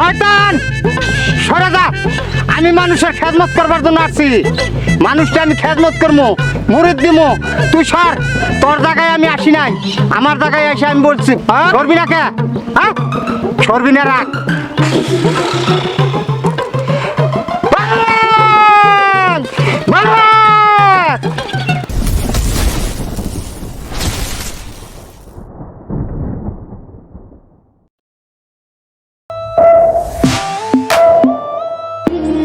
শয়তান সরে যা। আমি মানুষের খেদমত করবার জন্য আসছি। মানুষটা আমি খেদমত করবো, মুরিদ দিমো। তুই সর, তোর জায়গায় আমি আসি নাই, আমার জায়গায় এসে আমি বলছি সরবি না কে? হ্যাঁ সরবি না, রাখ।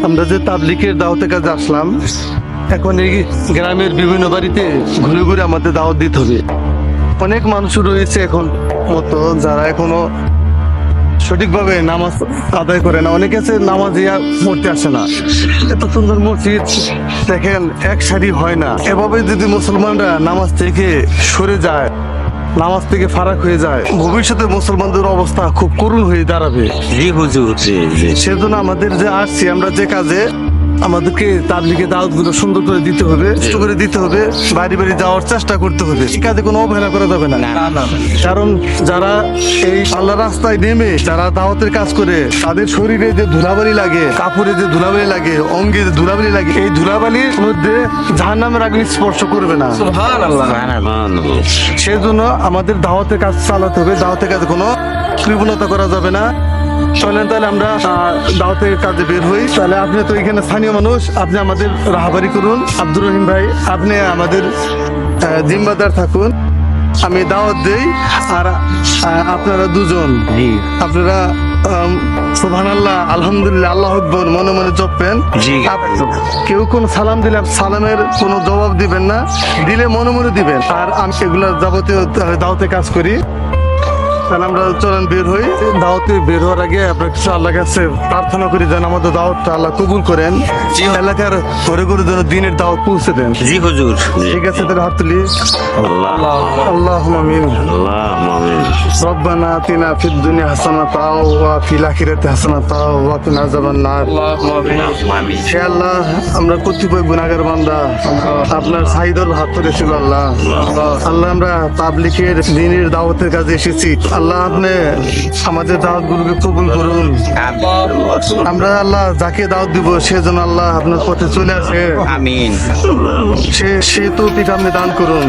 আমরা যে তাবলিগের দাওয়াতের কাজে আসলাম, এখন এই গ্রামের বিভিন্ন বাড়িতে ঘুরে ঘুরে আমাদের দাওয়াত দিতে হবে। অনেক মানুষ রয়েছে এখন মতো যারা এখনো সঠিকভাবে নামাজ আদায় করে না। অনেকে আছে নামাজ পড়তে আসে না। এত সুন্দর মসজিদ দেখেন, এক সারি হয় না। এভাবে যদি মুসলমানরা নামাজ থেকে সরে যায়, নামাজ থেকে ফারাক হয়ে যায়, ভবিষ্যতে মুসলমানদের অবস্থা খুব করুণ হয়ে দাঁড়াবে। জি হুজুর, জি জি। সেজন্য আমাদের যে আসছি, আমরা যে কাজে, আমাদেরকে তাবলিগে দাওয়াত গুলো সুন্দর করে দিতে হবে, কষ্ট করে দিতে হবে, বাড়ি বাড়ি যাওয়ার চেষ্টা করতে হবে। এই কাজে কোনো অবহেলা করা যাবে না। কারণ যারা এই আল্লাহ রাস্তায় নেমে যারা দাওয়াতের কাজ করে, তাদের শরীরে যে ধুলাবালি লাগে, কাপড়ে যে ধুলাবালি লাগে, অঙ্গে যে ধুলাবালি লাগে, এই ধুলাবালির মধ্যে জাহান্নামের আগুন স্পর্শ করবে না। সেজন্য আমাদের দাওয়াতের কাজ চালাতে হবে। দাওয়াতের কাজে কোনো কৃপণতা করা যাবে না। চলেন তাহলে আমরা দাওয়াতের কাজে বের হই। তাহলে আপনি তো এখানে স্থানীয় মানুষ, আপনি আমাদের রাহাবারি করুন। আব্দুর রহিম ভাই, আপনি আমাদের জিম্মাদার থাকুন। আমি দাওয়াত দেই, আর আপনারা দুজন আপনারা সুবহানাল্লাহ, আলহামদুলিল্লাহ, আল্লাহু আকবার মনে মনে জপবেন। কেউ কোন সালাম দিলে সালামের কোনো জবাব দিবেন না, দিলে মনে মনে দিবেন। আর আমি এগুলা যাবতীয় দাওয়াতে কাজ করি। তাহলে আমরা চলেন বের হই। দাওয়াতে বের হওয়ার আগে আপনার কিছু আল্লাহর কাছে প্রার্থনা করি যেন আমাদের দাওয়াতটা আল্লাহ কবুল করেন, এলাকার ঘরে ঘরে যেন দিনের দাওয়াত পৌঁছে দেন। জি হুজুর। ঠিক আছে, তাহলে হাত তুলি। আল্লাহুম্মা আমিন। রব্বানা আতিনা ফিদ দুনিয়া হাসানাতাও ওয়া ফিল আখিরাতি হাসানাতাও ওয়া কিনা আযাবান নার। হে আল্লাহ, আমরা কতিপয় গুনাহগার বান্দা আপনার সাইদর হাত ধরেছিল। আল্লাহ আল্লাহ, আমরা তাবলিগের দিনের দাওয়াতের কাজে এসেছি। আল্লাহ, আপনি আমাদের দাওয়াত গুলোকে কবুল করুন। আমরা আল্লাহ যাকে দাওয়াত দিব সে যেন আল্লাহ আপনার পথে চলে আসে। আমিন। সে তৌফিক আপনি দান করুন।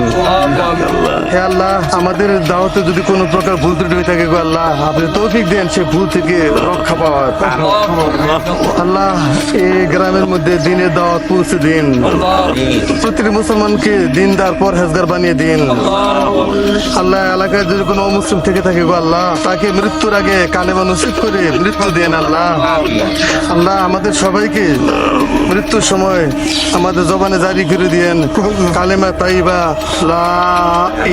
হে আল্লাহ, আমাদের দাওয়াতে যদি কোনো প্রকার ভুল ত্রুটি হয়ে থাকে, আল্লাহ আপনি তৌফিক দেন সে ভুল থেকে রক্ষা পাওয়ার। আল্লাহ, এই গ্রামের মধ্যে দিনের দাওয়াত পৌঁছে দিন। প্রতিটি মুসলমানকে দিনদার পরহেজগার বানিয়ে দিন। আল্লাহ, এলাকায় যদি কোনো অমুসলিম থেকে থাকে গো আল্লাহ, তাকে মৃত্যুর আগে কালেমা নসিব করে মৃত্যু দেন। আল্লাহ আল্লাহ, আমাদের সবাইকে মৃত্যুর সময় আমাদের জবানে জারি করে দিয়েন কালেমা তাইবা লা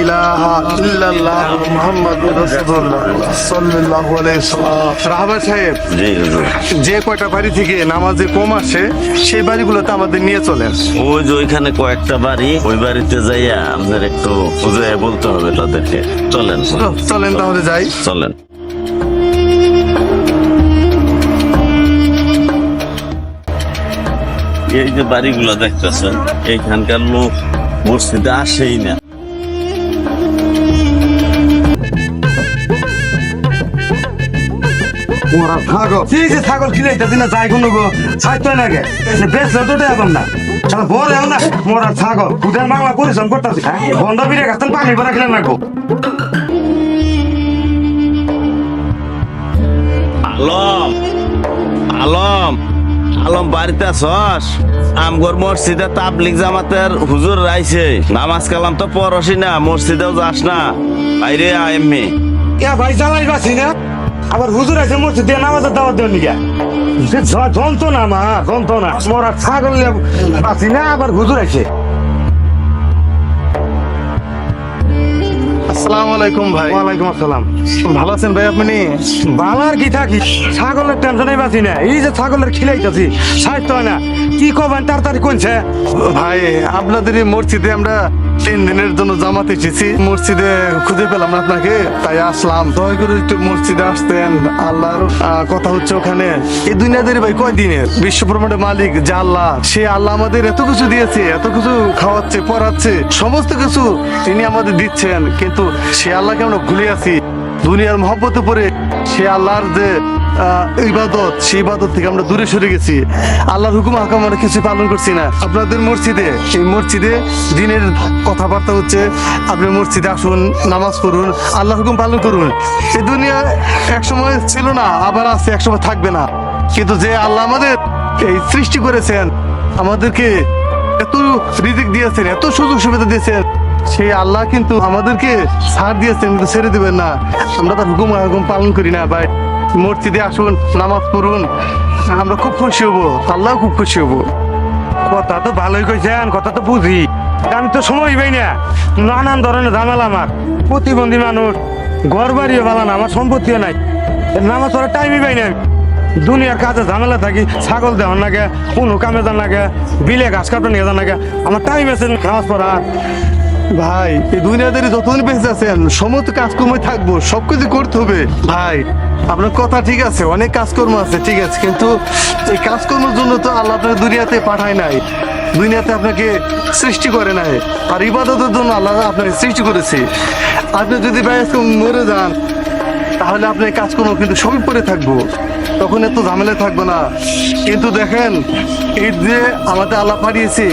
ইলাহা ইল্লাল্লাহ মুহাম্মাদুর রাসূলুল্লাহ সাল্লাল্লাহু আলাইহি ওয়াসাল্লাম। রাহাবা সাহেব, যে কয়টা বাড়ি থেকে নামাজে কম আসে সেই বাড়িগুলোতে আমাদের নিয়ে চলেন। ওই যে ওইখানে কয়েকটা বাড়ি, ওই বাড়িতে যাইয়া আপনার একটু বুঝাইয়া বলতে হবে তাদেরকে। চলেন চলেন তাহলে যাই। চলেন। এই যে বাড়িগুলো দেখতেছেন, এইখানকার লোক মসজিদে আসেই না। ছাগল খিলাইতেছি না, যাই কোনো গো ছাড়তে না গে বেশ তো এখন না বল না মোরা ছাগল খুদের বাংলা পরিশ্রম করতেছি। বন্ধ বিরে গাছেন পানি ভরা খেলে না গো। আলম, আলম, আলম, বাড়িতে আছস? আমগর মসজিদে তাবলিগ জামাতের হুজুর রাইছে, নামাজ কালাম তো পড়সি না, মসজিদেও যাস না, বাইরে আইমি। ইয়া ভাই জ্বালাই বাসি না, আবার হুজুর আছে মসজিদে নামাজের দাওয়াত দেন নিকা। যন্ত্রণা মা, যন্ত্রণা। মোরা ছাগল বাসি না, আবার হুজুর আছে। আসসালামু আলাইকুম ভাই। ওয়ালাইকুম আসসালাম। ভালো আছেন ভাই আপনি? বালার কি থাকি, ছাগলের টেনশনই বাঁচি না। এই যে ছাগলের খিলাইতেছি সাহিত্য হয় না, কি কবেন তাড়াতাড়ি কোনছে। ভাই, আপনাদের এই মসজিদে আমরা 3 দিনের জন্য জামাতে এসেছি। মসজিদে খুঁজে পেলাম না আপনাকে, তাই আসলাম। দয়া করে একটু মসজিদে আসতেন। আল্লাহর কথা হচ্ছে ওখানে এই দুনিয়াদের ভাই কয় দিনের, বিশ্ব ব্রহ্মাণ্ডের মালিক যে আল্লাহ, সে আল্লাহ আমাদের এত কিছু দিয়েছে, এত কিছু খাওয়াচ্ছে, পড়াচ্ছে, সমস্ত কিছু তিনি আমাদের দিচ্ছেন, কিন্তু সে আল্লাহকে আমরা ভুলে আছি। দুনিয়ার মহব্বতে পড়ে সে আল্লাহর যে ইবাদত, সেই ইবাদত থেকে আমরা দূরে সরে গেছি। আল্লাহর হুকুম হাকাম আমরা কিছু পালন করছি না। আপনাদের মসজিদে, এই মসজিদে দিনের কথাবার্তা হচ্ছে, আপনি মসজিদে আসুন, নামাজ পড়ুন, আল্লাহর হুকুম পালন করুন। এই দুনিয়া এক সময় ছিল না, আবার আছে, এক সময় থাকবে না। কিন্তু যে আল্লাহ আমাদের এই সৃষ্টি করেছেন, আমাদেরকে এত রিজিক দিয়েছেন, এত সুযোগ সুবিধা দিয়েছেন, সেই আল্লাহ কিন্তু আমাদেরকে ছাড় দিয়েছেন, কিন্তু ছেড়ে দিবেন না। আমরা তার হুকুম পালন করি না ভাই। মসজিদে আসুন, নামাজ পড়ুন, আমরা খুব খুশি হবো, আল্লাহ খুব খুশি হবো। কথা তো ভালোই কইছেন, কথা তো বুঝি। আমি তো সময় পাই না, নানান ধরনের ঝামেলা। আমার প্রতিবন্ধী মানুষ, ঘর বাড়িও ভালো না, আমার সম্পত্তিও নাই, নামাজ পড়ার টাইমই পাই না। আমি দুনিয়ার কাজে ঝামেলা থাকি, ছাগল দেওয়ার নাগে, কোনো কামে যান নাগে, বিলে ঘাস কাটা নিয়ে যান নাগে, আমার টাইম আছে নামাজ পড়া। ভাই এই দুনিয়াদারি যতদিন বেঁচে আছেন সমস্ত কাজকর্ম থাকবো, সবকিছু করতে হবে ভাই। আপনার কথা ঠিক আছে, অনেক কাজকর্ম আছে, ঠিক আছে, কিন্তু এই কাজকর্মের জন্য তো আল্লাহ আপনাকে দুনিয়াতে পাঠায় নাই, দুনিয়াতে আপনাকে সৃষ্টি করে নাই। আর ইবাদতের জন্য আল্লাহ আপনাকে সৃষ্টি করেছে। আপনি যদি ভাই আজকে মরে যান, তাহলে আপনার কাজকর্ম কিন্তু সবই পরে থাকবো, তখন এত ঝামেলা থাকবে না। কিন্তু দেখেন, এই যে আমাদের আল্লাহ পাঠিয়েছে,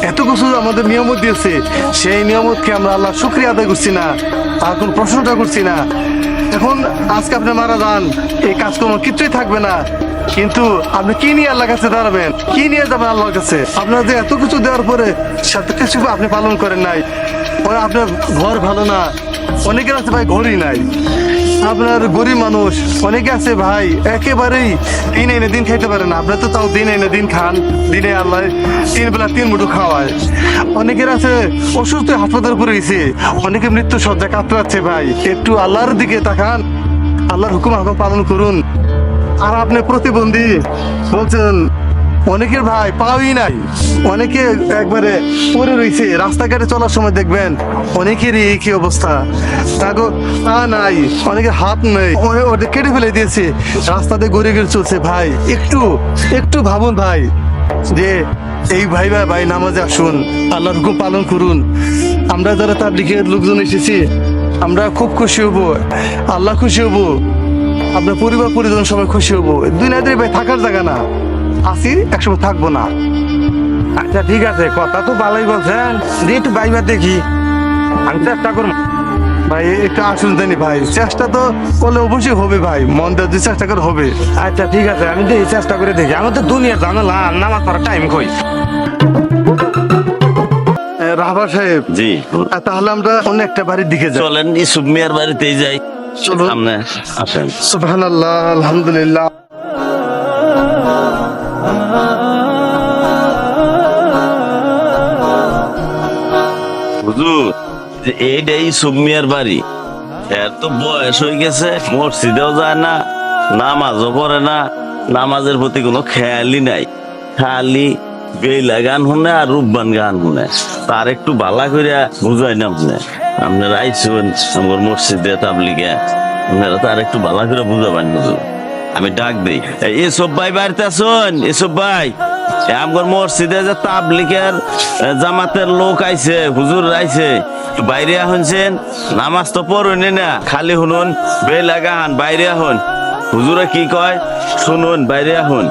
এত কিছু আমাদের নিয়ামত দিয়েছে, সেই নিয়ামতকে আমরা আল্লাহ শুকরিয়া আদায় করছি না, আর কোনো প্রশংসা করছি না। এখন আজকে আপনি মারা যান, এই কাজকর্ম কিচ্ছুই থাকবে না, কিন্তু আপনি কি নিয়ে আল্লাহর কাছে দাঁড়াবেন, কি নিয়ে যাবেন আল্লাহর কাছে? আপনার যে এত কিছু দেওয়ার পরে সাথে কিছু আপনি পালন করেন নাই, আপনার ঘর ভালো না, অনেকের আছে ভাই ঘরই নাই, আপনার গরিব মানুষ অনেকে আছে ভাই একেবারেই দিন এনে দিন খাইতে পারে না। আপনার তো তাও দিন এনে দিন খান, দিনে আল্লাহ 3 বেলা 3 মুঠো খাওয়ায়। অনেকের আছে অসুস্থ, হাসপাতালে পড়ে গেছে, অনেকে মৃত্যু সজ্জা কাতরাচ্ছে। ভাই একটু আল্লাহর দিকে তাকান, আল্লাহর হুকুম পালন করুন। আর আপনি প্রতিবন্ধী বলছেন, অনেকের ভাই পাওই নাই, অনেকে একবারে পড়ে রয়েছে, রাস্তাঘাটে চলার সময় দেখবেন অনেকেরই এই কি অবস্থা, তাগো পা নাই, অনেকের হাত নেই, ওটা কেটে ফেলে দিয়েছে, রাস্তাতে গড়ে গড়ে চলছে। ভাই একটু একটু ভাবুন ভাই, যে এই ভাই নামাজে আসুন, আল্লাহর হুকুম পালন করুন। আমরা যারা তাবলীগের লোকজন এসেছি, আমরা খুব খুশি হব, আল্লাহ খুশি হব, আপনার পরিবার পরিজন সবাই খুশি হবো। দুনিয়াতে ভাই থাকার জায়গা না, আসি একসময় থাকবো না। আচ্ছা ঠিক আছে, কথা তো ভালোই বলছেন, দিয়ে একটু বাইবার দেখি, আমি চেষ্টা করবো। ভাই একটু আসুন জানি ভাই, চেষ্টা তো করলে অবশ্যই হবে ভাই, মন দিয়ে যে চেষ্টা করে হবে। আচ্ছা ঠিক আছে, আমি দেখি, চেষ্টা করে দেখি। আমার তো দুনিয়ার ঝামেলা, নামাজ পড়ার টাইম কই। রাহবার সাহেব, জি তাহলে আমরা অন্য একটা বাড়ির দিকে যাই। চলেন, ইসুফ মিয়ার বাড়িতেই যাই। চলুন। সামনে আসেন। সুবহানাল্লাহ, আলহামদুলিল্লাহ। হুজুর, যে এইটাই ইসুফ মিয়ার বাড়ি। এর তো বয়স হয়ে গেছে, মসজিদেও যায় না, নামাজও পড়ে না, নামাজের প্রতি কোনো খেয়ালই নাই, খালি বেলা গান শুনে আর রূপবান গান শুনে। তার একটু বালা করিয়া বুঝাই না আপনারা আইসুন আমার মসজিদে তাবলিগে, আপনারা তার একটু বালা করে বুঝাবেন হুজুর। আমি ডাক দিই, এসব ভাই বাড়িতে আসুন, এসব ভাই, আমার মসজিদে যে তাবলিগের জামাতের লোক আইছে, হুজুর আইছে, বাইরে শুনছেন, নামাজ তো পড়ুন না, খালি শুনুন বেলা গান, বাইরে হন, হুজুরে কি কয় শুনুন, বাইরে হন।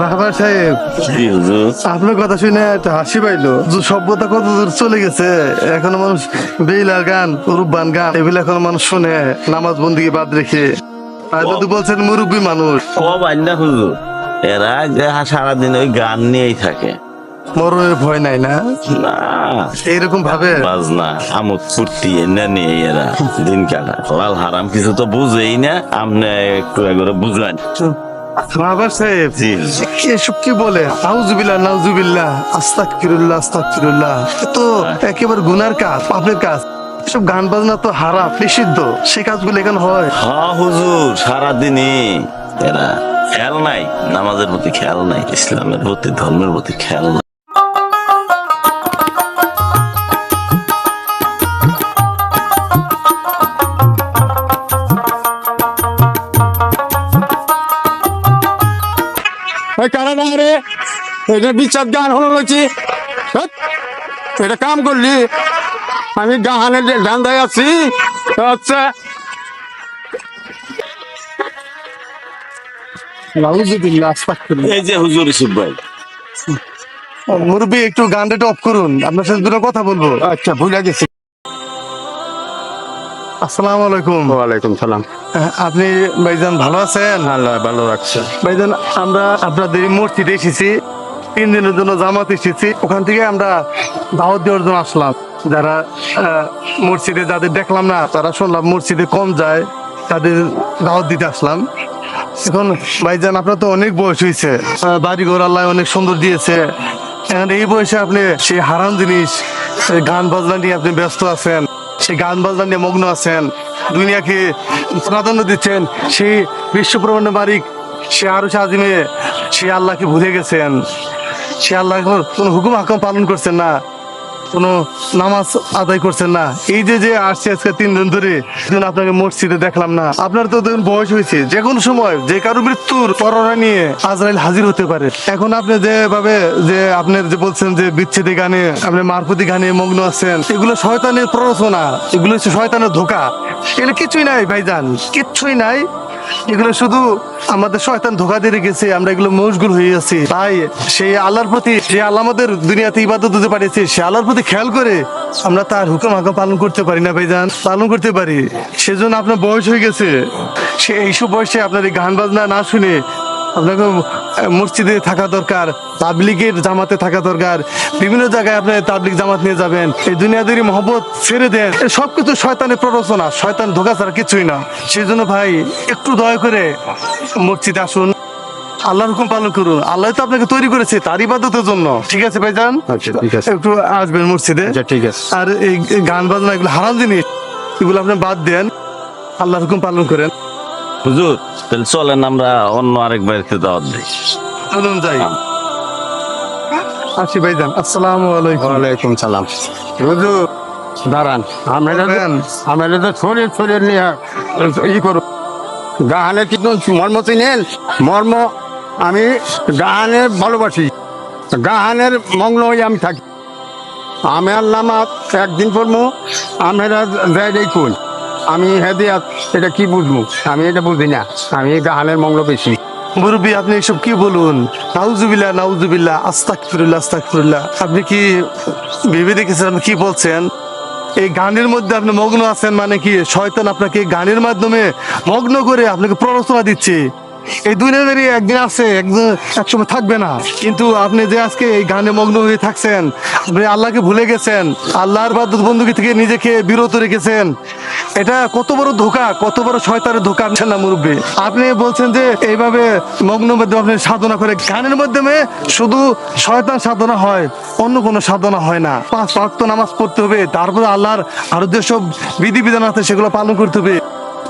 রাহবার সাহেব, জি হুজুর। আপনার কথা শুনে একটা হাসি পাইলো, সভ্যতা কত দূর চলে গেছে। এখনো মানুষ বেইলা গান, রূপবান গান এগুলো এখনো মানুষ শুনে, নামাজ বন্দিকে বাদ রেখে। আর যদি বলছেন মুরব্বী মানুষ, কব আইনা হুজুর, এরা সারাদিন ওই গান নিয়েই থাকে, মরণের ভয় নাই না, না এইরকম ভাবে। বাজনা আমোদ ফুর্তি এনে নিয়ে এরা দিন কাটায়। লাল হারাম কিছু তো বুঝেই না, আপনি একটু একবারে বুঝলেন। রাহবার সাহেব, জি এসব কি বলে? নাউজুবিল্লাহ, নাউজুবিল্লাহ, আস্তাগফিরুল্লাহ, আস্তাগফিরুল্লাহ। এ তো একেবারে গুনার কাজ, পাপের কাজ। এসব গান বাজনা তো হারাম, নিষিদ্ধ। সেই কাজগুলো এখানে হয়? হ্যাঁ হুজুর, সারাদিনই এরা খেয়াল নাই, নামাজের প্রতি খেয়াল নাই, ইসলামের প্রতি, ধর্মের প্রতি খেয়াল নাই। কারা না রে, এটা বিচার গান হলো রয়েছি, এটা কাম করলি, আমি গাহানের ধান্দায় আছি। আচ্ছা নাউজুবিল্লাহ, আস্তাগফিরুল্লাহ। এই যে হুজুর ইসুফ ভাই। মুরব্বী একটু গানটা অফ করুন, আপনার সাথে দুটো কথা বলবো। আচ্ছা ভুলে গেছি। আসসালামু আলাইকুম। ওয়ালাইকুম সালাম। আপনি ভাইজান ভালো আছেন? আল্লাহ ভালো রাখছে। ভাইজান আমরা আপনাদের এই মসজিদে এসেছি, 3 দিনের জন্য জামাত এসেছি। ওখান থেকে আমরা দাওয়াত দেওয়ার জন্য আসলাম। যারা মসজিদে যাদের দেখলাম না, তারা শুনলাম মসজিদে কম যায়, তাদের দাওয়াত দিতে আসলাম। এখন ভাইজান আপনার তো অনেক বয়স হয়েছে, বাড়ি ঘর আল্লাহ অনেক সুন্দর দিয়েছে। এখন এই বয়সে আপনি সেই হারাম জিনিস, সেই গান বাজনা নিয়ে আপনি ব্যস্ত আছেন, সেই গান বাজনা নিয়ে মগ্ন আছেন, দুনিয়াকে প্রাধান্য দিচ্ছেন। সেই বিশ্বব্রহ্মাণ্ডের মালিক, সে আরো আজিমে, সে আল্লাহকে ভুলে গেছেন। সে আল্লাহ কোনো হুকুম হাকম পালন করছেন না, কোনো নামাজ আদায় করছেন না। এই যে আসছে আজকে 3 দিন ধরে, যেন আপনাকে মসজিদে দেখলাম না। আপনার তো দেখুন বয়স হয়েছে, যে কোনো সময় যে কারো মৃত্যুর পরোয়া নিয়ে আজরাইল হাজির হতে পারে। এখন আপনি যেভাবে যে আপনার যে বলছেন যে বিচ্ছেদী গানে, আপনি মারফতি গানে মগ্ন আছেন, এগুলো শয়তানের প্ররোচনা, এগুলো হচ্ছে শয়তানের ধোঁকা। এগুলো কিছুই নাই ভাইজান, কিচ্ছুই নাই। এগুলো শুধু আমাদের শয়তান ধোঁকা দিয়ে রেখেছে, আমরা এগুলো মশগুল হয়ে আছি। তাই সেই আল্লাহর প্রতি, যে আল্লাহ আমাদের দুনিয়াতে ইবাদত দিতে পারিয়েছে, সে আল্লাহর প্রতি খেয়াল করে আমরা তার হুকুম হাকম পালন করতে পারি না ভাইজান, পালন করতে পারি। সেজন্য আপনার বয়স হয়ে গেছে, সে এইসব বয়সে আপনার এই গান বাজনা না শুনে আপনাকে মসজিদে থাকা দরকার, তাবলিগের জামাতে থাকা দরকার। বিভিন্ন জায়গায় আপনি তাবলিগ জামাত নিয়ে যাবেন। এই দুনিয়াদারি মহব্বত ছেড়ে দেন, সবকিছু শয়তানের প্ররোচনা, শয়তান ধোঁকা ছাড়া কিছুই না। সেই জন্য ভাই একটু দয়া করে মসজিদে আসুন, আল্লাহর হুকুম পালন করুন। আল্লাহ তো আপনাকে তৈরি করেছে তার ইবাদতের জন্য। ঠিক আছে ভাইজান, আচ্ছা ঠিক আছে। একটু আসবেন মসজিদে। আচ্ছা ঠিক আছে। আর এই গান বাজনা এগুলো হারাম জিনিস, এগুলো আপনি বাদ দেন, আল্লাহর হুকুম পালন করেন। হুজুর তাহলে চলেন আমরা অন্য আরেক বাড়িতে দাওয়াত দিই। চলুন যাই। আসি ভাইজান, আসসালামু আলাইকুম। ওয়ালাইকুম সালাম। হুজুর দাঁড়ান, বলেন। আমরা তো শরীর নিয়ে করো। গাহানে কিন্তু মর্ম চিনেন? মর্ম আমি গাহানে ভালোবাসি, গাহানের মগ্ন হয়ে আমি থাকি। আমি আল্লাহ একদিন পড়বো, আমরা যাই দেখুন। আমি হেদিয়া এটা কি বুঝবো? আমি এটা বুঝি না, আমি গাহানের মগ্ন বেশি। মুরব্বী আপনি এসব কি বলুন? নাউজুবিল্লাহ, নাউজুবিল্লাহ, আস্তাগফিরুল্লাহ, আস্তাগফিরুল্লাহ। আপনি কি ভেবে দেখেছেন আপনি কি বলছেন? এই গানের মধ্যে আপনি মগ্ন আছেন মানে কি শয়তান আপনাকে গানের মাধ্যমে মগ্ন করে আপনাকে প্ররোচনা দিচ্ছে। এই দুনিয়াদারি একদিন আছে, একসময় থাকবে না। কিন্তু আপনি যে আজকে এই গানে মগ্ন হয়ে থাকছেন, আপনি আল্লাহকে ভুলে গেছেন, আল্লাহর ইবাদত বন্দী থেকে নিজেকে বিরত রেখেছেন। এটা কত বড় ধোঁকা, কত বড় শয়তানের ধোঁকা না মুরব্বী। আপনি বলছেন যে এইভাবে মগ্ন মাধ্যমে আপনি সাধনা করে, গানের মাধ্যমে শুধু শয়তান সাধনা হয়, অন্য কোনো সাধনা হয় না। 5 ওয়াক্ত নামাজ পড়তে হবে, তারপরে আল্লাহর আরো যেসব বিধিবিধান আছে সেগুলো পালন করতে হবে।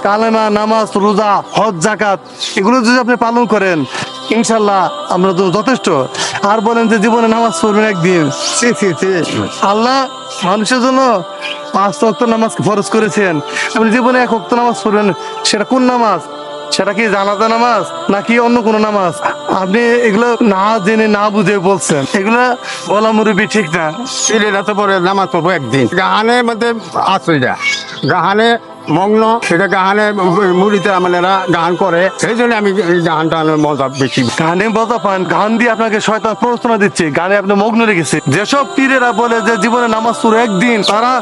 কালেমা, নামাজ, রোজা, হজ, যাকাত, এগুলো যদি আপনি পালন করেন, ইনশাল্লাহ আমরা তো যথেষ্ট। আর বলেন যে জীবনে নামাজ পড়বেন একদিন, আল্লাহ মানুষের জন্য 5 ওয়াক্ত নামাজ ফরজ করেছেন। আপনি জীবনে 1 ওয়াক্ত নামাজ পড়বেন, সেটা কোন নামাজ? সেটা কি জানাজা নামাজ নাকি অন্য কোনো নামাজ? আপনি এগুলো না জেনে না বুঝে বলছেন, এগুলো বলা মুরব্বী ঠিক না। ছেলেরা তো পরে নামাজ পড়বো একদিন। গাহানের মধ্যে আছে এটা, গাহানে মগ্ন, এটা গাহানে মুড়িতে আমাদেরা গান করে, সেই জন্য আমি এই গানটা মজা বেশি। গানে মজা পান, গান দিয়ে আপনাকে শয়তান প্ররোচনা দিচ্ছে, গানে আপনি মগ্ন রেখেছে। যেসব পীরেরা বলে যে জীবনে নামাজ পড়ো একদিন, তারা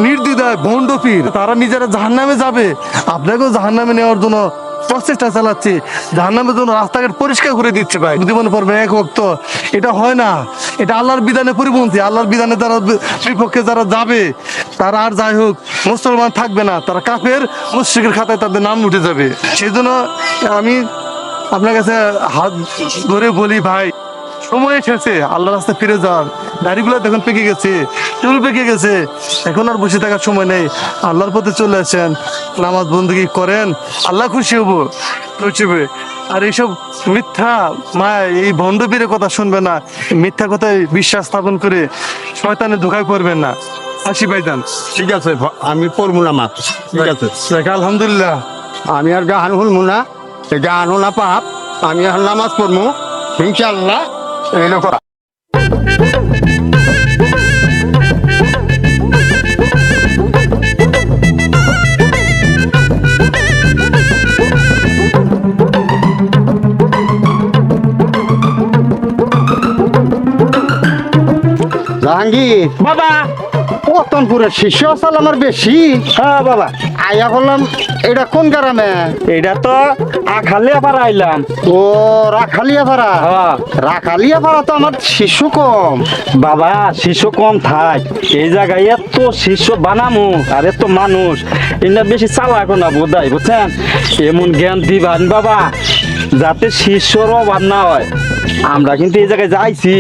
নির্দ্বিধায় ভণ্ড পীর, তারা নিজেরা জাহান্নামে যাবে, আপনাকেও জাহান্নামে নেওয়ার জন্য প্রচেষ্টা চালাচ্ছে, জাহান্নামের জন্য রাস্তাঘাট পরিষ্কার করে দিচ্ছে। ভাই জীবনে পড়বে 1 ওয়াক্ত, এটা হয় না। এটা আল্লাহর বিধানে পরিপন্থী। আল্লাহর বিধানে যারা বিপক্ষে যারা যাবে, তারা আর যাই হোক মুসলমান থাকবে না, তারা কাফের মুশরিকের খাতায় তাদের নাম উঠে যাবে। সেই জন্য আমি আপনার কাছে হাত ধরে বলি, ভাই সময় এসেছে আল্লাহ রাস্তায় ফিরে যাওয়ার। দাড়িগুলো দেখুন পেকে গেছে, চুল পেকে গেছে, এখন আর বসে থাকার সময় নেই। আল্লাহর পথে চলে আসেন, নামাজ বন্দেগী করেন, আল্লাহ খুশি হবো, খুশি হবে। আর এইসব মিথ্যা এই ভণ্ড পীরের কথা শুনবে না, মিথ্যা কথায় বিশ্বাস স্থাপন করে শয়তানের ধোঁকায় পড়বেন না। আসি ভাইজান। ঠিক আছে, আমি পড়বো নামাজ। ঠিক আছে, আলহামদুলিল্লাহ। আমি আর গান শুনবো না, গান শোনা পাপ, আমি আর নামাজ পড়বো ইনশাল্লাহ। এরকম জাহাঙ্গীর বাবা। পতনপুরের শিষ্য আসাল আমার বেশি। হ্যাঁ বাবা, আইয়া বললাম এটা কোন গ্রামে? এটা তো আখালে আবার আইলাম। ও রাখালিয়া পাড়া। হ্যাঁ। রাখালিয়া পাড়া তো আমার শিশু কম। বাবা শিষ্য কম থাক, এই জায়গায় এত শিষ্য বানামু আর এত মানুষ, এটা বেশি চালাক না বোধহয়, বুঝছেন? এমন জ্ঞান দিবান বাবা যাতে শিষ্যর অভাব না হয়। আমরা কিন্তু এই জায়গায় যাইছি,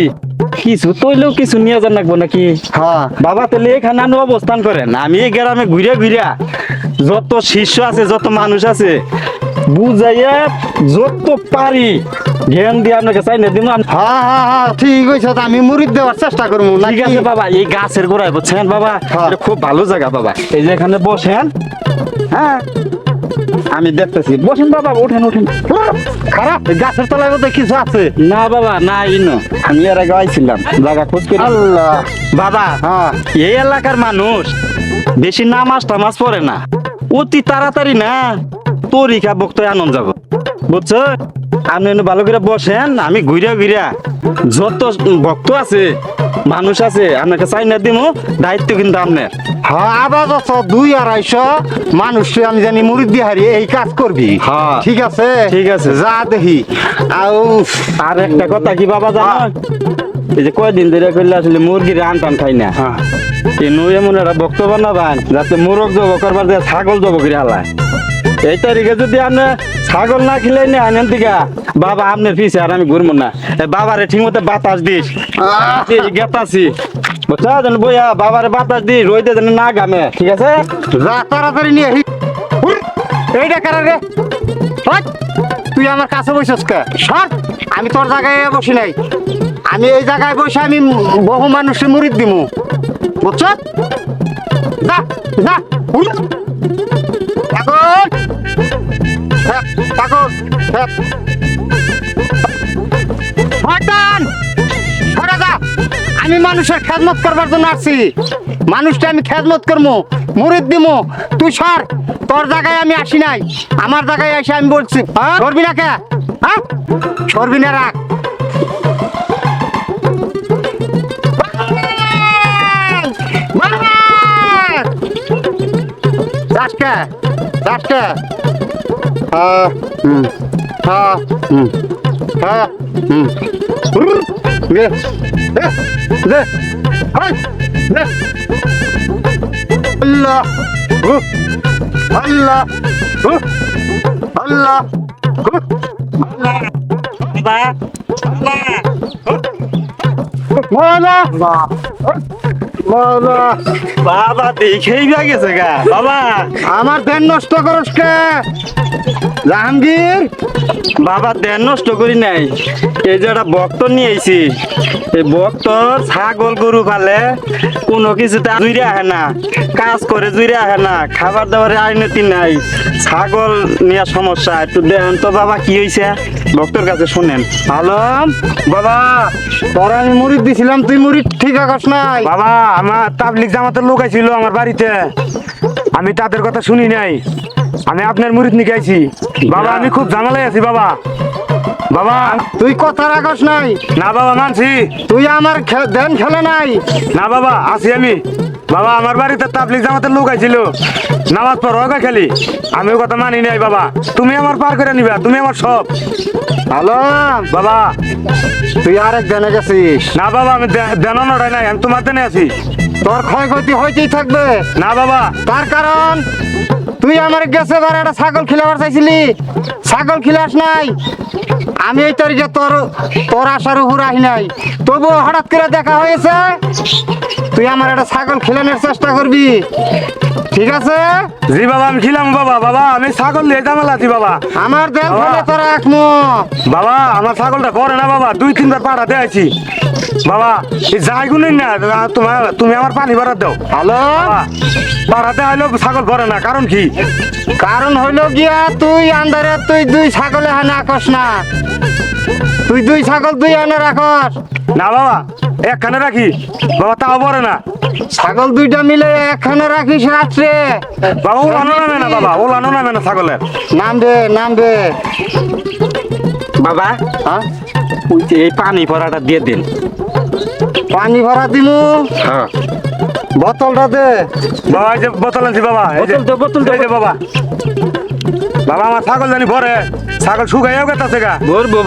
কিছু তৈলেও কিছু নিয়ে যান রাখবো নাকি? হ্যাঁ বাবা তাহলে এখানে আনো অবস্থান করেন, আমি এই গ্রামে ঘুরে ঘুরে যত শিষ্য আছে যত মানুষ আছে বুঝাইয়া যত পারি জ্ঞান দিয়ে আপনাকে চাই না দিন। হ্যাঁ হ্যাঁ হ্যাঁ ঠিক হয়েছে, তো আমি মুড়ি দেওয়ার চেষ্টা করবো ঠিক নাকি? আছে বাবা, এই গাছের গোড়ায় বুঝছেন বাবা, হ্যাঁ। এটা খুব ভালো জায়গা বাবা, এই যে এখানে বসেন। হ্যাঁ আমি দেখতেছি, বসেন বাবা, ওঠেন ওঠেন। খারাপ গাছের তলায় বোধহয় কিছু আছে। না বাবা না, ইনো আমি এর আগে আইছিলাম, জায়গা খোঁজ করে। আল্লাহ। বাবা হ্যাঁ এই এলাকার মানুষ বেশি নামাজ টামাজ পড়ে না, অতি তাড়াতাড়ি না তরিকা বক্ত আনন্দ যাব, বুঝছো? আপনি এনে ভালো করে বসেন, আমি ঘুরিয়া ঘুরিয়া যত ভক্ত আছে মানুষ আছে আপনাকে চাই না দিব, দায়িত্ব কিন্তু আপনার। হ্যাঁ আবার যত 200-250 মানুষ আমি জানি মুড়ি দিয়ে হারি এই কাজ করবি। হ্যাঁ। ঠিক আছে ঠিক আছে। যা দেখি। আর একটা কথা কি বাবা জানো, এই যে কয়দিন ধরে করলে আসলে মুরগির আনটান খাই না, কিন্তু এমন একটা ভক্ত বানাবেন যাতে মুরগ জব করবার দিয়ে ছাগল জব করে হালায়। এই তারিখে যদি আপনি ছাগল না খেলে না আনেন দিকা বাবা আপনার পিছে আর আমি ঘুরবো না। বাবারে ঠিক মতো বাতাস দিস, গেতাছি বুঝছা, যেন বইয়া বাবারে বাতাস দিস, রইতে যেন না গামে, ঠিক আছে? যা তাড়াতাড়ি নিয়ে আহি। এইটা কারা রে? হাট! তুই আমার কাছে বসেছ কে? সর! আমি তোর জায়গায় বসি নাই, আমি এই জায়গায় বসে আমি বহু মানুষের মুড়ি দিমু, বুঝছ? যা যা উঠ! ঠাকুর! হ্যাঁ, ঠাকুর! হ্যাঁ। হটান! সরে যা! আমি মানুষের খেদমত করবার জন্য আসছি, মানুষটা আমি খেদমত করবো, মুড়িদ দিমু, তুই সর, তোর জায়গায় আমি আসি নাই, আমার জায়গায় এসে আমি বলছি। হ্যাঁ সরবি না কে? হ্যাঁ সরবি না, রাখ। যাস কে? যাস কে? হ্যাঁ হুম হ্যাঁ হুম হ্যাঁ হুম দে দে দে হাই দে আল্লাহ আল্লাহ আল্লাহ মালা মালা বাবা দেখেই গেছে গা বাবা। আমার ধ্যান নষ্ট করস কে জাহাঙ্গীর? বাবা দেন নষ্ট করি নাই, এই যে একটা ভক্ত নিয়ে আইছি, এই ভক্ত ছাগল গরু পালে কোনো কিছুতে জুইরে আহে না, কাজ করে জুইরে আহে না, খাবার দাবারের আইনতি নাই, ছাগল নিয়ে সমস্যা, একটু দেন তো বাবা কি হয়েছে ভক্তর কাছে শুনেন। আলম বাবা, তোর আমি মুড়ি দিছিলাম, তুই মুড়ি ঠিক আকাশ নাই। বাবা আমার তাবলিগ জামাতের লোক আইছিল আমার বাড়িতে, আমি তাদের কথা শুনি নাই, আমি আপনার মুরিদ নিয়ে আইছি বাবা, আমি খুব ঝামেলায় আছি বাবা। বাবা তুই কথা রাখস নাই। না বাবা মানছি, তুই আমার ধ্যান খেলে নাই। না বাবা আছি আমি বাবা, আমার বাড়িতে তাবলিগ জামাতের লোক আইছিল, নামাজ পড়ো খেলি, আমি ও কথা মানি নাই বাবা, তুমি আমার পার করে নিবা, তুমি আমার সব। আলম বাবা তুই আরেক ধ্যানে গেছিস। না বাবা আমি দেন নড়াই নাই, আমি তোমার দেনে আছি। তোর ক্ষয়ক্ষতি হইতেই থাকবে। না বাবা তার কারণ তুই আমার গেছে বার একটা ছাগল খিলাবার চাইছিলি, ছাগল খিলাস নাই। আমি এই তারিখে তোর তোর আশার উপর আহি নাই, তবুও হঠাৎ করে দেখা হয়েছে, তুই আমার একটা ছাগল খিলানোর চেষ্টা করবি, ঠিক আছে? জি বাবা আমি খিলাম বাবা, বাবা আমি ছাগল নিয়ে ঝামেলা আছি বাবা। আমার দেন বাবা। ফেলে তোরা একমো। বাবা আমার ছাগলটা করে না বাবা, 2-3 বার পাড়াতে আছি বাবা, এই যাই গুনেন না, তুমি আমার পানি ভরা দাও। হ্যালো, বাবা, পাড়াতে আইলেও ছাগল ভরে না, কারণ কি? কারণ হইলো গিয়া তুই আন্ধারে তুই 2 ছাগলে হানে রাখস না, তুই 2 ছাগল 2 আনে রাখস না বাবা একখানে রাখি বাবা, তাও ভরে না ছাগল 2টা মিলে একখানে রাখিস রাত্রে। বাবা, ওলানো নামে না বাবা, ওলানো নামে না ছাগলের। নাম দে বাবা হ্যাঁ ওই যে এই পানি ভরাটা দিয়ে দিন, পানি ভরা দিমু বোতলটা দে। বাবা এই যে বোতল আনছি বাবা, এই যে বোতল এই যে বাবা। বাবা আমার ছাগল জানি ভরে, ছাগল শুকাইয়াও গেছে গা। ভরবো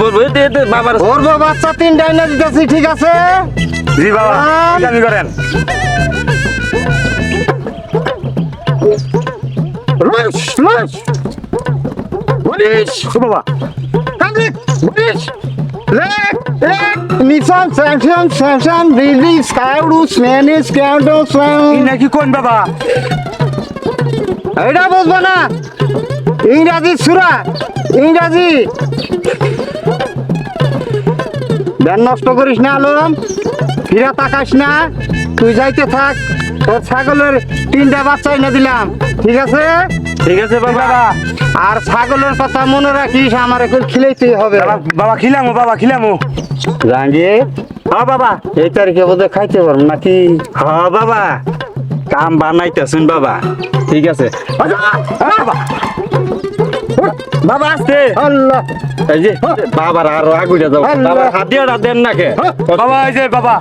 বাবার ভরবো বাচ্চা 3টা এনে দিতেছি, ঠিক আছে? জি বাবা, জানি করেন। লুস লুস বলিস ও বাবা কাঁদি বলিস লেক লেক নিসান স্যামসাং স্যামসাং রিলি স্কাউডু স্প্যানিশ স্কাউডু এই নাকি কোন বাবা? এটা বুঝবো না, ইংরাজি সুরা, ইংরাজি। ধ্যান নষ্ট করিস না আলম, ফিরা তাকাস না, তুই যাইতে থাক। তোর ছাগলের 3টা বাচ্চা এনে দিলাম, ঠিক আছে? ঠিক আছে বাবা। আর ছাগলের কথা মনে রাখিস, আমার এখন খিলাইতেই হবে। বাবা খিলামু, বাবা খিলামু। জাহাঙ্গীর, হ্যাঁ বাবা। এই তারিখে বোধহয় খাইতে পারবো নাকি? হ্যাঁ বাবা, কাম বানাইতেছেন বাবা। ঠিক আছে বাবা। বাবা আসতে আল্লাহ, এই যে বাবার আরো আগুইটা যাও। আল্লাহ। বাবার হাতিয়াটা দেন না কে? বাবা এই যে বাবা,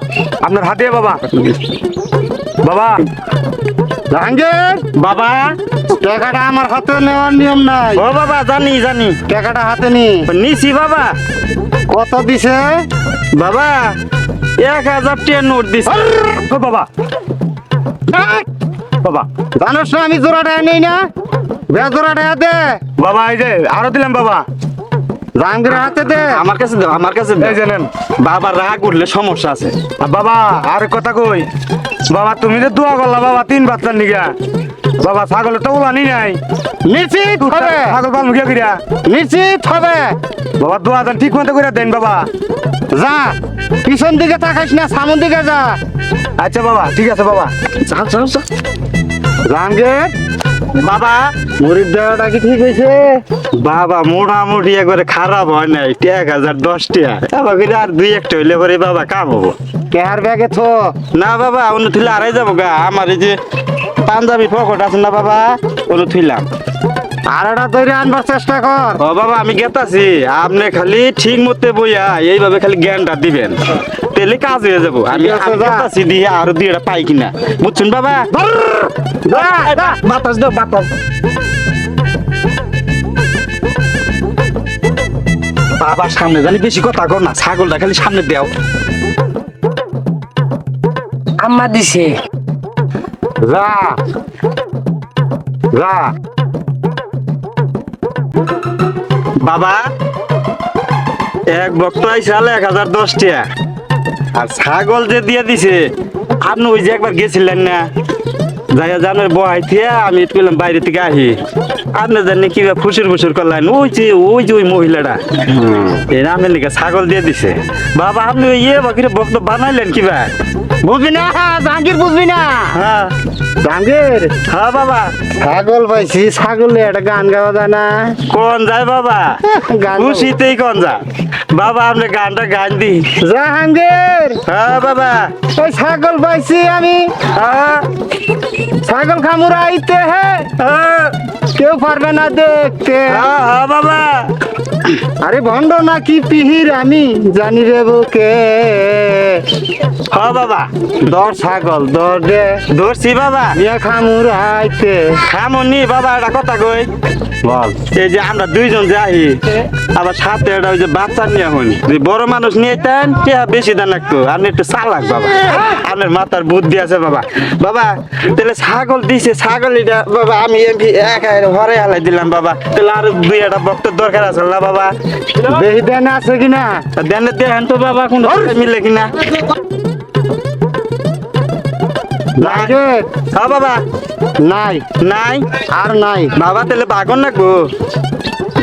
আপনার হাতিয়া বাবা। বাবা জাহাঙ্গীর, বাবা। টাকাটা আমার হাতে নেওয়ার নিয়ম নাই। ও বাবা জানি জানি, টাকাটা হাতে নি। নিছি বাবা। কত দিছে? বাবা 1000 টাকা নোট দিছে। ও বাবা বাবা। জানোস না আমি জোড়াটা নেই না, বেজোড়াটা দে। বাবা এই যে আরো দিলাম বাবা। জাহাঙ্গীরের হাতে দে। আমার কাছে দাও, আমার কাছে দাও। এই জানেন বাবা রাগ উঠলে সমস্যা আছে। বাবা আর কথা কই, বাবা তুমি যে দোয়া করলা বাবা 3 বাচ্চার নিগা, বাবা ছাগলের তো উলানি নাই। নিশ্চিত হবে, ছাগল পাল মুখিয়া করিয়া নিশ্চিত হবে। বাবা দোয়া দেন, ঠিক মতো করে দেন বাবা। যা, পিছন দিকে তাকাইস না, সামন দিকে যা। আচ্ছা বাবা, ঠিক আছে বাবা। চল চল চল। জাহাঙ্গীর, বাবা মুড়ির দেওয়াটা কি ঠিক হয়েছে? বাবা মোটামুটি একবারে খারাপ হয় নাই। 1000 10 টাকা এবার করে আর 2-1 হইলে পরে বাবা কাম হবো। কেহার ব্যাগে থো। না বাবা অন্য থইলে আড়াই যাবো গা। আমার এই যে পাঞ্জাবি পকেট আছে না বাবা, অন্য থইলাম। আর এটা ধরে আনবার চেষ্টা কর। ও বাবা আমি গেতাছি, আপনি খালি ঠিক মতো বইয়া এইভাবে খালি জ্ঞানটা দিবেন, তেলে কাজ হয়ে যাবো। আমি ঠিক আছে, আমি যা। গেতাছি দিয়ে আরো 2টা পাই কিনা, বুঝছেন বাবা? যা, যা। বাতাস দাও বাতাস। বাবা সামনে জানি বেশি কথা কর না, ছাগলটা খালি সামনে দেও। আম্মা দিছে। যা যা। বাবা এক বক্ত আইসাল 1010 টাকা, আর ছাগল যে দিয়ে দিছে আপনি ওই যে একবার গেছিলেন না, যাইয়া জানের বহাই থিয়া আমি একটু বললাম বাইরে থেকে আহি, আপনি জানি কিবা ফুসুর ফুসুর করলেন, ওই যে ওই মহিলাটা এই নামের লিখে ছাগল দিয়ে দিছে। বাবা আপনি ওই বাকিরে বক্ত বানাইলেন কিবা? বুঝবি না জাহাঙ্গীর, বুঝবি না। হ্যাঁ জাহাঙ্গীর, হ্যাঁ বাবা। ছাগল পাইছি, ছাগলে একটা গান গাওয়া যায় না? কোন যায় বাবা? গান খুশিতেই কোন যা বাবা, আপনি গানটা গান দি। জাহাঙ্গীর, হ্যাঁ বাবা। ওই ছাগল পাইছি আমি। হ্যাঁ ছাগল খামুরাইতে হে, হ্যাঁ কেউ পারবে না দেখতে। হ্যাঁ হ্যাঁ বাবা। আরে ভণ্ড নাকি পিহির আমি জানি রে বুকে। হ্যাঁ বাবা দর ছাগল দর দে, ধরছি বাবা। মিয়া খামুরাইতে। খামনি বাবা একটা কথা কই, বল। এই যে আমরা 2জন যাই, আবার সাথে একটা ওই যে বাচ্চা নিয়ে হন, যে বড় মানুষ নিয়ে তেন বেশি দাম লাগতো। আপনি একটু চালাক বাবা, আপনার মাথার বুদ্ধি আছে বাবা। বাবা তাহলে ছাগল দিছে, ছাগল এটা বাবা আমি এমপি একা হরে হালাই দিলাম বাবা, তাহলে আর 2-1টা বক্তর দরকার আছে না বাবা? বেশি দেন আছে কিনা? দেন দেখেন তো বাবা কোন মিলে কিনা। জাহাঙ্গীর, হ্যাঁ বাবা। নাই নাই আর নাই। বাবা তাহলে বাগন লাগবো।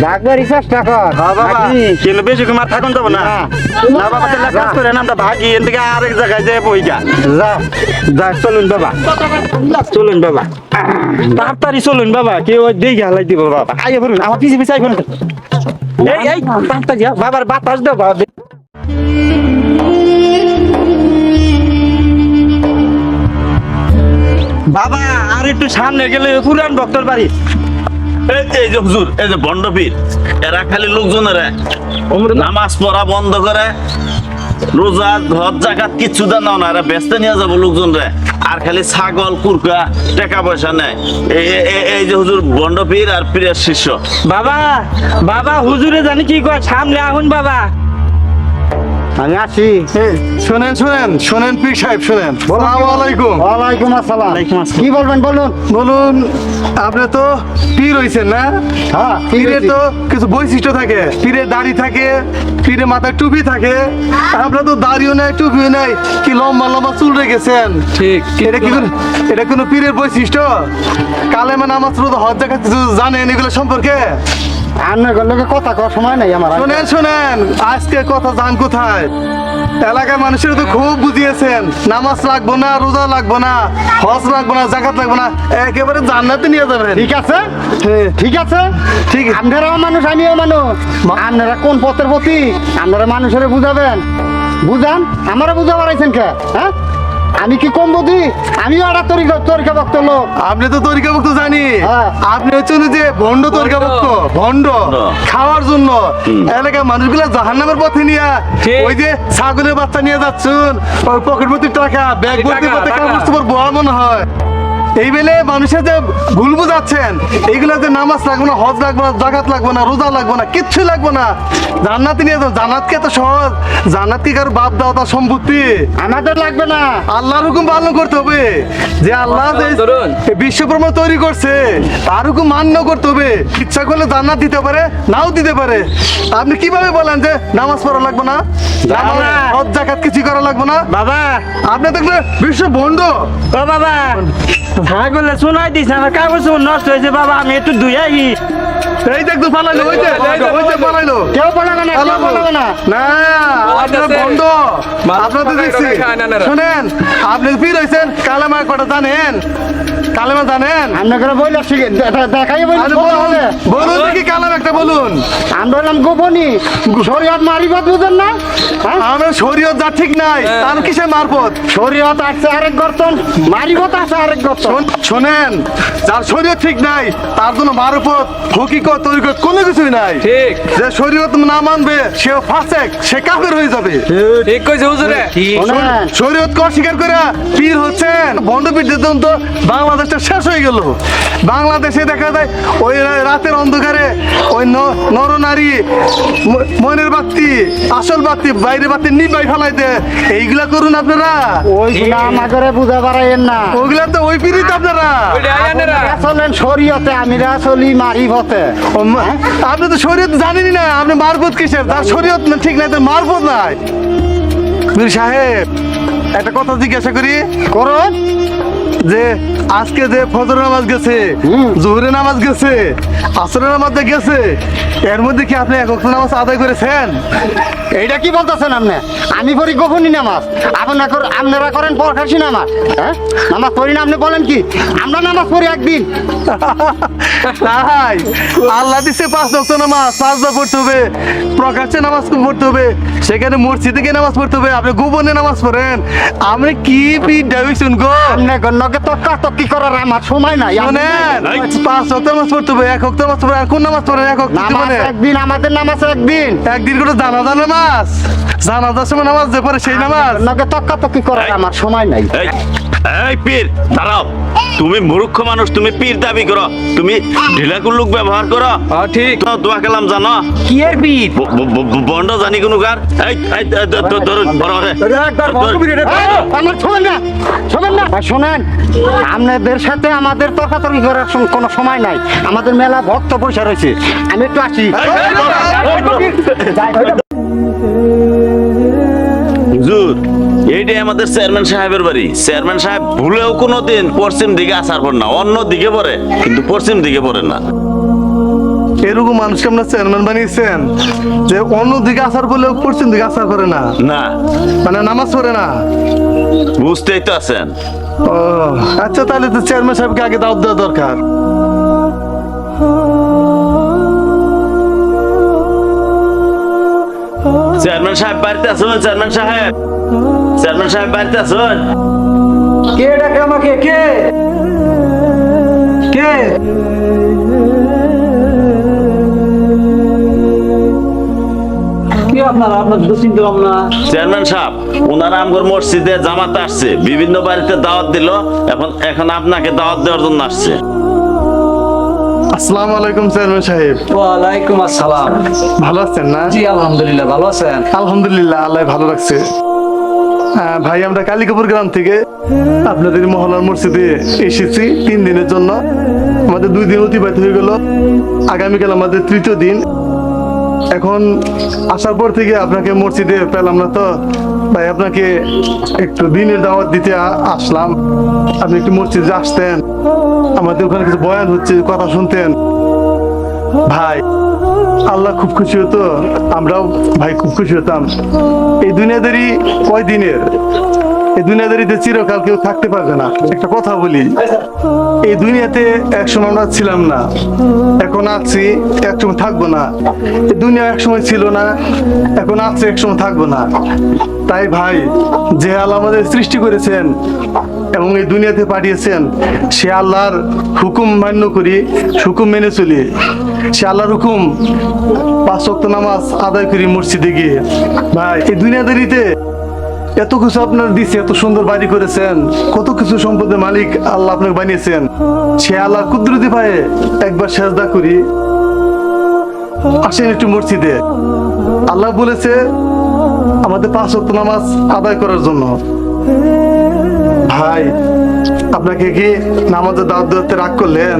ডাকবারই চেষ্টা কর। হ্যাঁ বাবা নাকি? কিন্তু বেশি কুমার থাকুন যাবো না। না। না বাবা তাহলে কাজ করে আমরা ভাগি এর থেকে আরেক জায়গায় যাই বইগা। যা। যা চলুন বাবা, চলুন বাবা, তাড়াতাড়ি চলুন বাবা, কেউ ওই দিকে হালাই দিব বাবা। আইয়া বলুন আমার পিছিয়ে পিছিয়ে আইবেন। এই এই তাড়াতাড়ি বাবার বাতাস দাও বাবা। বাবা আর একটু সামনে গেলে পুরান ভক্তর বাড়ি। এই যে হুজুর, এই যে বন্ডপীর, এরা খালি লোকজনেরা নামাজ পড়া বন্ধ করে রোজা ঘর জাকাত কিচ্ছু দেন না, এরা ব্যস্ত নিয়ে যাবো লোকজন রে। আর খালি ছাগল কুরকা টাকা পয়সা নেয়। এই যে হুজুর বন্ড পীর আর পীরের শিষ্য। বাবা বাবা হুজুরে জানি কি কয়, সামনে আহুন বাবা। আমি আসি। শোনেন শোনেন শোনেন পীর সাহেব শোনেন। আসসালামু আলাইকুম। ওয়ালাইকুম আসসালাম। কি বলবেন বলুন। বলুন, আপনি তো পীর হইছেন না? হ্যাঁ, পীর পীরের হইছি। তো কিছু বৈশিষ্ট্য থাকে। পীরের দাড়ি থাকে, পীরের মাথায় টুপি থাকে। আপনার তো দাড়িও নাই, টুপিও নাই, কি লম্বা লম্বা চুল রেখেছেন। ঠিক এটা কোনো পীরের বৈশিষ্ট্য? কালেমা নামাজ রোজা হজ জাকাত কিছু জানেন এগুলো সম্পর্কে? আপনার লোকে কথা কওয়ার সময় নাই আমার। শোনেন শোনেন, আজকে কথা জান কোথায়? এলাকার মানুষের তো খুব বুঝিয়েছেন, নামাজ লাগবো না, রোজা লাগবো না, হজ লাগবো না, জাকাত লাগবো না, একেবারে জান্নাতে নিয়ে যাবেন। ঠিক আছে, হ্যাঁ। ঠিক আছে, ঠিক। আপনারাও মানুষ আমিও মানুষ। আপনারা কোন পথের প্রতি আপনারা মানুষের বুঝাবেন, বুঝান। আমারও বুঝা পারাইছেন কে? হ্যাঁ, আমি কি কম বুঝি? আমিও একটা তরিকা ভক্ত লোক। আপনি তো তরিকা ভক্ত জানি। হ্যাঁ। আপনি হচ্ছেন যে ভণ্ড তরিকা ভক্ত, ভণ্ড খাওয়ার জন্য এলাকার মানুষগুলো জাহান্নামের পথে নিয়ে, ঠিক। ওই যে ছাগলের বাচ্চা নিয়ে যাচ্ছেন, ওই পকেট ভর্তি টাকা, ব্যাগ ভর্তি টাকা, টাকা টাকা। বুঝতে পারবো মনে হয়। এই বেলে মানুষের যে ভুল বুঝাচ্ছেন, এইগুলো যে নামাজ লাগবে না, হজ লাগবে না, জাকাত লাগবে না, রোজা লাগবে না, কিচ্ছু লাগবে না, জান্নাতে নিয়ে যাও। জান্নাত কি এত সহজ? জান্নাত কি কারো বাপ দাও তার সম্পত্তি? আমাদের লাগবে না। আল্লাহর হুকুম পালন করতে হবে। যে আল্লাহ ধরুন। বিশ্বব্রহ্মাণ্ড তৈরি করছে, তার হুকুম মান্য করতে হবে। ইচ্ছা করলে জান্নাত দিতে পারে, নাও দিতে পারে। আপনি কিভাবে বলেন যে নামাজ পড়া লাগবে না, নামাজ, হজ জাকাত কিছু করা লাগবে না? বাবা আপনি দেখলে বিশ্ব ভণ্ড। ও বাবা ছাগলে শোনাই দিস, আমার কাগজ নষ্ট হয়েছে বাবা, আমি একটু ধুই আহি। এই দেখতো পালাইলো, ওইতে পালাইলো। কেউ বলাবে না, কেউ বলাবে না। না, আপনার বন্ধ। আপনাদের দেখছি। শুনেন, আপনি ফির হয়েছেন, কালেমা কটা জানেন? কালেমা জানেন? আপনাকে বইলে শিখে দেখাই বইলে আরে বলুন, বলুন দেখি কালাম একটা বলুন। আমরা হলাম গোপনী, শরীয়ত মারিফত বুঝেন না? হ্যাঁ? আমার শরীয়ত যা ঠিক নাই, তার কিসে মারফত? শরীয়ত আছে আরেক গর্তন, মারিফত আছে আরেক গর্তন। শোনেন, যার শরীয়ত ঠিক নাই তার জন্য মারফত, হকিকত, তরিকত কোনো কিছুই নাই। ঠিক যে শরীয়ত না মানবে সে ফাসেক, সে কাফের হয়ে যাবে। ঠিক কইছে হুজুরে। শোনেন, শরীয়তকে অস্বীকার করে পীর হচ্ছেন। বন্ধ পীরদের জন্য তো বাংলাদেশটা শেষ হয়ে গেল। বাংলাদেশে দেখা যায় ওই রাতের অন্ধকারে ওই নরনারী মনের বাতি, আসল বাতি, বাইরে বাতি নিবাই ফেলাই দে। এইগুলা করুন আপনারা। ওইগুলা আমাকে বুঝা পারাইয়েন না। ওগুলা তো ওই পীরই তো আপনারা। আসলেন শরীয়তে, আমি আসলি মারিফতে। আপনি তো শরীয়ত জানেনই না, আপনি মারফত কিসের? তার শরীয়ত ঠিক নাই, তার মারফত নাই। পীর সাহেব, একটা কথা জিজ্ঞাসা করি, করুন। যে আজকে যে ফজর নামাজ গেছে, জোহরের নামাজ গেছে, আসরের নামাজ যে গেছে, এর মধ্যে কি আপনি এক ওয়াক্ত নামাজ আদায় করেছেন? এইটা কি বলতেছেন আপনি? আমি পড়ি গোপনী নামাজ, আপনারা করেন পরখাসি নামাজ। হ্যাঁ, নামাজ পড়ি না, আপনি বলেন কি? আমরা নামাজ পড়ি একদিন। তাই আল্লাহ দিচ্ছে 5 ওয়াক্ত নামাজ, 5 বার পড়তে হবে, প্রকাশ্যে নামাজ পড়তে হবে, সেখানে মসজিদে গিয়ে নামাজ পড়তে হবে। আপনি গোপনে নামাজ পড়েন, আপনি কি পিঠা হইছেন গো? আপনাকে তর্কাতর্কি করার আমার সময় নাই। শোনেন, 5 ওয়াক্ত নামাজ পড়তে হবে, 1 ওয়াক্ত নামাজ পড়ে, আর কোন নামাজ পড়েন? 1 ওয়াক্ত নামাজ জীবনে একদিন, আমাদের নামাজ একদিন। একদিন করে জানাজা নামাজ, জানাজার সময় নামাজ যে পড়ে সেই নামাজ। আপনাকে তর্কাতর্কি করার আমার সময় নাই। এই এই পীর দাঁড়াও, তুমি মূর্খ মানুষ, তুমি পীর দাবি করো, তুমি ঢিলাকুল্লুক ব্যবহার করো। ঠিক তো দোয়া কালাম জানো? কি এর বীর? বন্ড জানি কোনো কার? ধরুন আমার শোনেন না, শোনেন না, শোনেন। আপনাদের সাথে আমাদের তর্কাতর্কি করার কোনো সময় নাই। আমাদের মেলা ভক্ত পয়সা রয়েছে, আমি একটু আসি। হুজুর, এইটাই আমাদের চেয়ারম্যান সাহেবের বাড়ি। চেয়ারম্যান সাহেব ভুলেও কোনোদিন পশ্চিম দিকে আসার পর না, অন্য দিকে পড়ে, কিন্তু পশ্চিম দিকে পড়ে না। এরকম মানুষকে আপনার চেয়ারম্যান বানিয়েছেন যে অন্য দিকে আসার বলেও পশ্চিম দিকে আসার করে না, না, মানে নামাজ পড়ে না। বুঝতেই তো আছেন। ও আচ্ছা, তাহলে তো চেয়ারম্যান সাহেবকে আগে দাওয়াত দেওয়া দরকার। চেয়ারম্যান সাহেব বাড়িতে আসুন, চেয়ারম্যান সাহেব, চেয়ারম্যান সাহেব বাড়িতে আসুন। কে ডাকে আমাকে? কে কে? কি আপনারা আপনার তো চিন্তা ভাবনা চেয়ারম্যান সাহেব, ওনারা আমগর মসজিদে জামাতে আসছে, বিভিন্ন বাড়িতে দাওয়াত দিল, এখন আপনাকে দাওয়াত দেওয়ার জন্য আসছে। আসসালামু আলাইকুম চেয়ারম্যান সাহেব, ওয়ালাইকুম আসসালাম। ভালো আছেন না? জি আলহামদুলিল্লাহ, ভালো আছেন? আলহামদুলিল্লাহ, আল্লাহ ভালো রাখছে। ভাই, আমরা কালিকাপুর গ্রাম থেকে আপনাদের মহল্লার মসজিদে এসেছি 3 দিনের জন্য। আমাদের 2 দিন অতিবাহিত হয়ে গেল, আগামীকাল আমাদের 3য় দিন। এখন আসার পর থেকে আপনাকে মসজিদে পেলাম না, তো ভাই আপনাকে একটু দিনের দাওয়াত দিতে আসলাম। আপনি একটু মসজিদে আসতেন, আমাদের ওখানে কিছু বয়ান হচ্ছে, কথা শুনতেন। ভাই, আল্লাহ খুব খুশি হতো, আমরাও ভাই খুব খুশি হতাম। এই দুনিয়াদারি কয় দিনের, এই দুনিয়াদারিতে চিরকাল কেউ থাকতে পারবে না। একটা কথা বলি, এই দুনিয়াতে একসময় আমরা ছিলাম না, এখন আছি, একসময় থাকবো না। এই দুনিয়া একসময় ছিল না, এখন আছে, একসময় থাকবো না। তাই ভাই, যে আল্লাহ আমাদের সৃষ্টি করেছেন এবং এই দুনিয়াতে পাঠিয়েছেন, সে আল্লাহর হুকুম মান্য করি, হুকুম মেনে চলি। সে আল্লাহর হুকুম 5 ওয়াক্ত নামাজ আদায় করি মসজিদে গিয়ে। ভাই, এই দুনিয়াদারিতে এত কিছু আপনার দিচ্ছে, এত সুন্দর বাড়ি করেছেন, কত কিছু সম্পদের মালিক আল্লাহ আপনাকে বানিয়েছেন। সে আল্লাহর কুদরতি পায়ে একবার সেজদা করি, আসেন একটু মসজিদে। আল্লাহ বলেছে আমাদের 5 ওয়াক্ত নামাজ আদায় করার জন্য। ভাই, আপনাকে কি নামাজের দাওয়াত দিতে রাগ করলেন?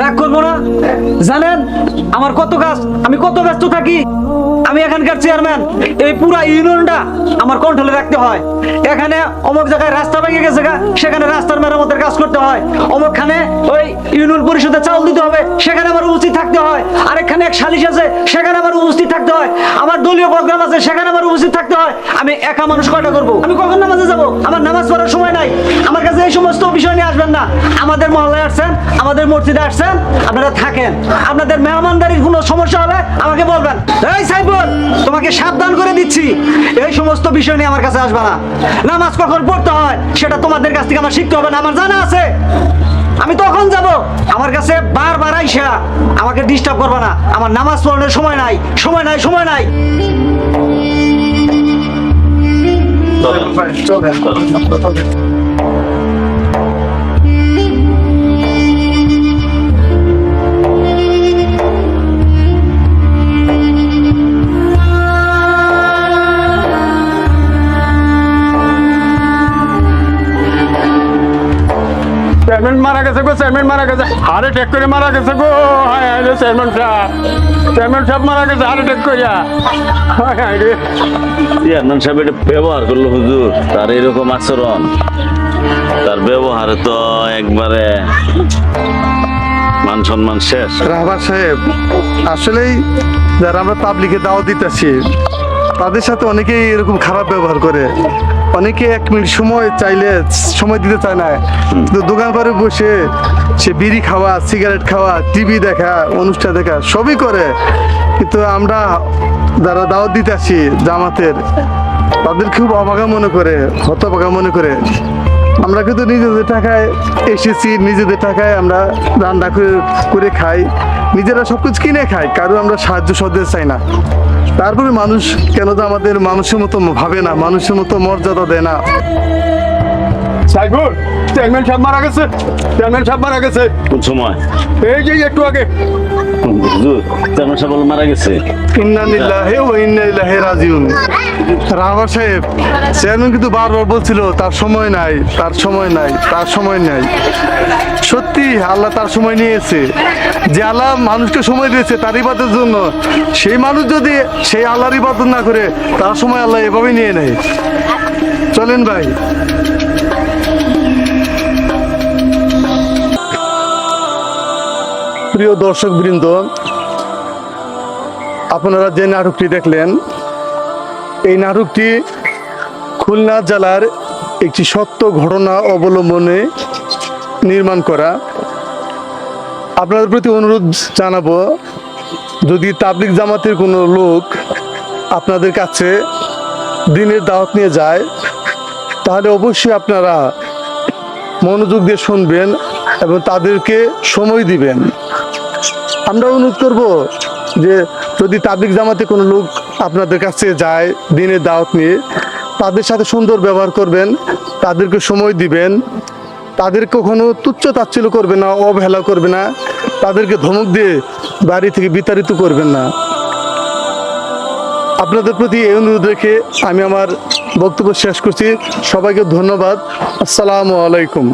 রাগ করবো না? জানেন আমার কত কাজ, আমি কত ব্যস্ত থাকি। আমি এখানকার চেয়ারম্যান, এই পুরা ইউনিয়নটা আমার কন্ট্রোলে রাখতে হয়। এখানে অমুক জায়গায় রাস্তা ভেঙে গেছে, সেখানে রাস্তার মেরামতের কাজ করতে হয়। অমুকখানে ওই ইউনিয়ন পরিষদে চাউল দিতে হবে, সেখানে আমার উপস্থিত থাকতে হয়। আরেকখানে এক সালিশ আছে, সেখানে আমার উপস্থিত থাকতে হয়। আমার দলীয় প্রোগ্রাম আছে, সেখানে আমার উপস্থিত থাকতে হয়। আমি একা মানুষ কয়টা করবো? আমি কখন নামাজে যাব? আমার নামাজ পড়ার সময় নাই। আমার কাছে এই সমস্ত বিষয় নিয়ে আসবেন না। আমাদের মহল্লায় আসছেন, আমাদের মসজিদে আসছেন, আপনারা থাকেন। আপনাদের মেহমানদারির কোনো সমস্যা হলে আমাকে বলবেন। এই সাইফুল, তোমাকে সাবধান করে দিচ্ছি, এই সমস্ত বিষয় নিয়ে আমার কাছে আসবে না। নামাজ কখন পড়তে হয় সেটা তোমাদের কাছ থেকে আমার শিখতে হবে না, আমার জানা আছে। আমি তখন যাব, আমার কাছে বারবার আইসা আমাকে ডিস্টার্ব করবে না। আমার নামাজ পড়ানোর সময় নাই, সময় নাই, সময় নাই। ভাই, চলেন। চেয়ারম্যান মারা গেছে গো, চেয়ারম্যান মারা গেছে, হার্ট অ্যাটাক করে মারা গেছে গো। হায় হায় রে, চেয়ারম্যান সাহেব মারা গেছে হার্ট অ্যাটাক করিয়া। হায় হায় রে। চেয়ারম্যান সাহেব এটা ব্যবহার করলো হুজুর, তার এরকম আচরণ, তার ব্যবহারে তো একবারে মান সম্মান শেষ। রাহবার সাহেব, আসলেই যারা আমরা পাবলিকে দাওয়াত দিতেছি, তাদের সাথে অনেকেই এরকম খারাপ ব্যবহার করে। অনেকে 1 মিনিট সময় চাইলে সময় দিতে চায় না, কিন্তু দোকান পারে বসে সে বিড়ি খাওয়া, সিগারেট খাওয়া, টিভি দেখা, অনুষ্ঠান দেখা সবই করে। কিন্তু আমরা যারা দাওয়াত দিতে আসি জামাতের, তাদের খুব অবাগা মনে করে, হতবাগা মনে করে। আমরা কিন্তু নিজেদের টাকায় এসেছি, নিজেদের টাকায় আমরা রান্না করে খাই, নিজেরা সবকিছু কিনে খাই, কারো আমরা সাহায্য সহযোগিতা চাই না। তারপরে মানুষ কেন তো আমাদের মানুষের মতো ভাবে না, মানুষের মতো মর্যাদা দেয় না। সাইফুল, চেয়ারম্যান সাহেব মারা গেছে, চেয়ারম্যান সাহেব মারা গেছে। কোন সময়? এই যে একটু আগে। হুজুর, চেয়ারম্যান সাহেব বলে মারা গেছে। ইন্না লিল্লাহি ওয়া ইন্না ইলাইহি রাজিউন। রাহবার সাহেব, চেয়ারম্যান কিন্তু বারবার বলছিল তার সময় নাই, তার সময় নাই, তার সময় নাই। সত্যি আল্লাহ তার সময় নিয়েছে। যে আল্লাহ মানুষকে সময় দিয়েছে তার ইবাদতের জন্য, সেই মানুষ যদি সেই আল্লাহর ইবাদত না করে, তার সময় আল্লাহ এভাবে নিয়ে নেয়। চলেন ভাই। প্রিয় দর্শক বৃন্দ, আপনারা যে নাটকটি দেখলেন, এই নাটকটি খুলনা জেলার একটি সত্য ঘটনা অবলম্বনে নির্মাণ করা। আপনাদের প্রতি অনুরোধ জানাবো, যদি তাবলিগ জামাতের কোনো লোক আপনাদের কাছে দিনের দাওয়াত নিয়ে যায়, তাহলে অবশ্যই আপনারা মনোযোগ দিয়ে শুনবেন এবং তাদেরকে সময় দিবেন। আমরা অনুরোধ করব যে যদি তাবলিগ জামাতে কোনো লোক আপনাদের কাছে যায় দিনের দাওয়াত নিয়ে, তাদের সাথে সুন্দর ব্যবহার করবেন, তাদেরকে সময় দিবেন, তাদের কখনো তুচ্ছ তাচ্ছিল্য করবে না, অবহেলা করবে না, তাদেরকে ধমক দিয়ে বাড়ি থেকে বিতাড়িত করবেন না। আপনাদের প্রতি এই অনুরোধ রেখে আমি আমার বক্তব্য শেষ করছি। সবাইকে ধন্যবাদ। আসসালামু আলাইকুম।